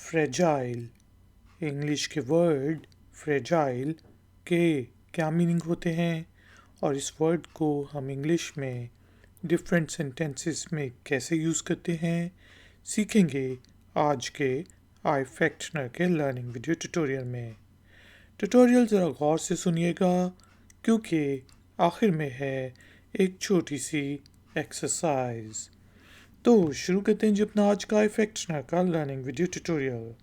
Fragile. English के word fragile के क्या मीनिंग होते हैं और इस वर्ड को हम इंग्लिश में डिफरेंट सेंटेंसेस में कैसे यूज़ करते हैं सीखेंगे आज के आई फैक्टनर के लर्निंग वीडियो ट्यूटोरियल में। ट्यूटोरियल ज़रा गौर से सुनिएगा क्योंकि आखिर में है एक छोटी सी एक्सरसाइज। तो शुरू करते हैं जी अपना आज का आई फैक्टनर का लर्निंग वीडियो ट्यूटोरियल।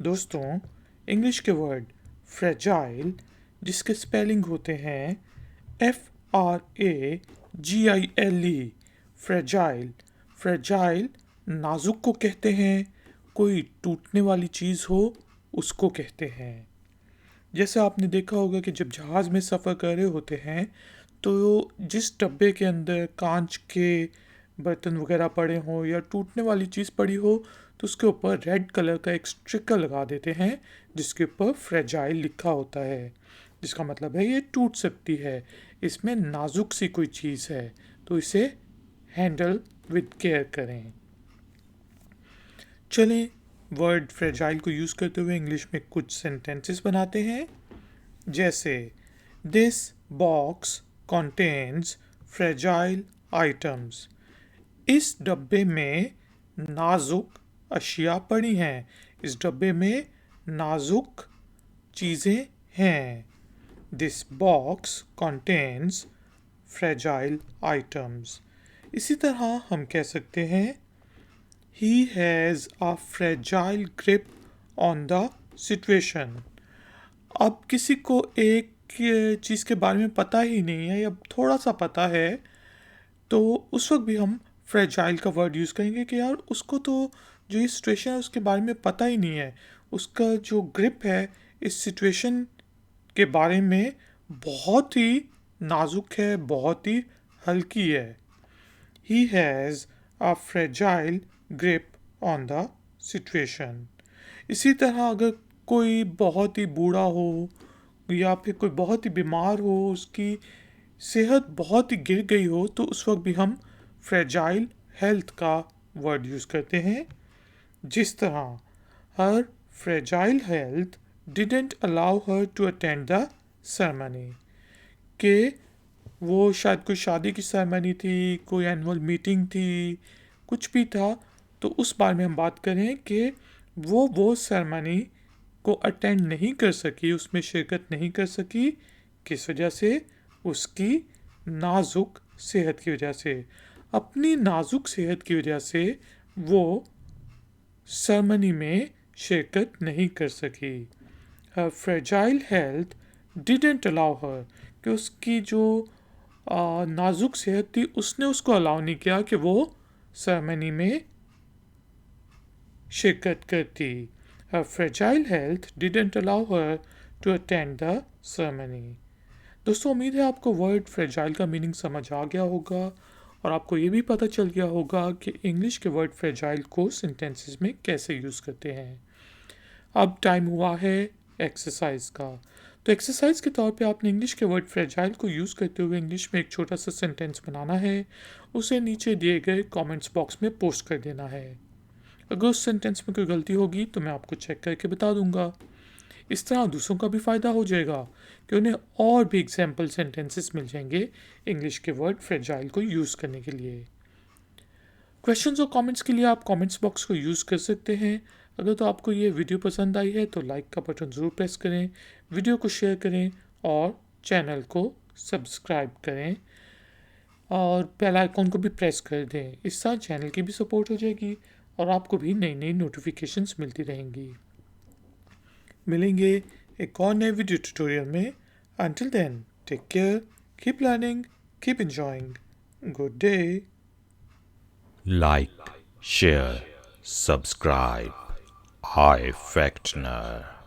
दोस्तों, इंग्लिश के वर्ड फ्रेजाइल जिसके स्पेलिंग होते हैं FRAGILE फ्रेजाइल। फ्रेजाइल नाजुक को कहते हैं, कोई टूटने वाली चीज़ हो उसको कहते हैं। जैसे आपने देखा होगा कि जब जहाज़ में सफ़र कर रहे होते हैं तो जिस डब्बे के अंदर कांच के बर्तन वगैरह पड़े हों या टूटने वाली चीज़ पड़ी हो तो उसके ऊपर रेड कलर का एक स्टिकर लगा देते हैं जिसके ऊपर फ्रेजाइल लिखा होता है, जिसका मतलब है ये टूट सकती है, इसमें नाजुक सी कोई चीज़ है, तो इसे हैंडल विद केयर करें। चलें वर्ड फ्रेजाइल को यूज़ करते हुए इंग्लिश में कुछ सेंटेंसेस बनाते हैं। जैसे this box contains fragile items. इस डब्बे में नाजुक अशिया पड़ी हैं, इस डब्बे में नाजुक चीज़ें हैं। This box contains fragile items. इसी तरह हम कह सकते हैं he has a fragile grip on the situation. अब किसी को एक चीज़ के बारे में पता ही नहीं है या थोड़ा सा पता है तो उस वक्त भी हम फ्रेजाइल का वर्ड यूज़ करेंगे कि यार उसको तो जो ये सिचुएशन है उसके बारे में पता ही नहीं है, उसका जो ग्रिप है इस सिचुएशन के बारे में बहुत ही नाजुक है, बहुत ही हल्की है। He has a fragile grip on the situation. इसी तरह अगर कोई बहुत ही बूढ़ा हो या फिर कोई बहुत ही बीमार हो, उसकी सेहत बहुत ही गिर गई हो तो उस वक्त भी हम फ्रेजाइल हेल्थ का वर्ड यूज़ करते हैं। जिस तरह her fragile health didn't allow her to attend the ceremony, के वो शायद कोई शादी की सेरेमनी थी, कोई एनुअल मीटिंग थी, कुछ भी था, तो उस बारे में हम बात करें कि वो सेरेमनी को अटेंड नहीं कर सकी, उसमें शिरकत नहीं कर सकी। किस वजह से? उसकी नाजुक सेहत की वजह से। अपनी नाजुक सेहत की वजह से वो सेरेमनी में शिरकत नहीं कर सकी। Her fragile health didn't allow her, कि उसकी जो नाजुक सेहत थी उसने उसको अलाउ नहीं किया कि वो सेरेमनी में शिरकत करती। Her fragile health didn't allow her to attend the ceremony. दोस्तों, उम्मीद है आपको वर्ड फ्रेजाइल का मीनिंग समझ आ गया होगा और आपको ये भी पता चल गया होगा कि इंग्लिश के वर्ड फ्रेजाइल को सेंटेंसेस में कैसे यूज़ करते हैं। अब टाइम हुआ है एक्सरसाइज का। तो एक्सरसाइज के तौर पे आपने इंग्लिश के वर्ड फ्रेजाइल को यूज़ करते हुए इंग्लिश में एक छोटा सा सेंटेंस बनाना है, उसे नीचे दिए गए कमेंट्स बॉक्स में पोस्ट कर देना है। अगर उस सेंटेंस में कोई गलती होगी तो मैं आपको चेक करके बता दूंगा। इस तरह दूसरों का भी फ़ायदा हो जाएगा कि उन्हें और भी एग्जाम्पल सेंटेंसेस मिल जाएंगे इंग्लिश के वर्ड फ्रेजाइल को यूज़ करने के लिए। क्वेश्चंस और कमेंट्स के लिए आप कमेंट्स बॉक्स को यूज़ कर सकते हैं। अगर तो आपको ये वीडियो पसंद आई है तो लाइक का बटन ज़रूर प्रेस करें, वीडियो को शेयर करें और चैनल को सब्सक्राइब करें और बेल आइकॉन को भी प्रेस कर दें। इससे चैनल की भी सपोर्ट हो जाएगी और आपको भी नई नई नोटिफिकेशंस मिलती रहेंगी। मिलेंगे एक और नए वीडियो ट्यूटोरियल में। Until then, take care, keep learning, keep enjoying. Good day. Like, share, subscribe. Hi Factner.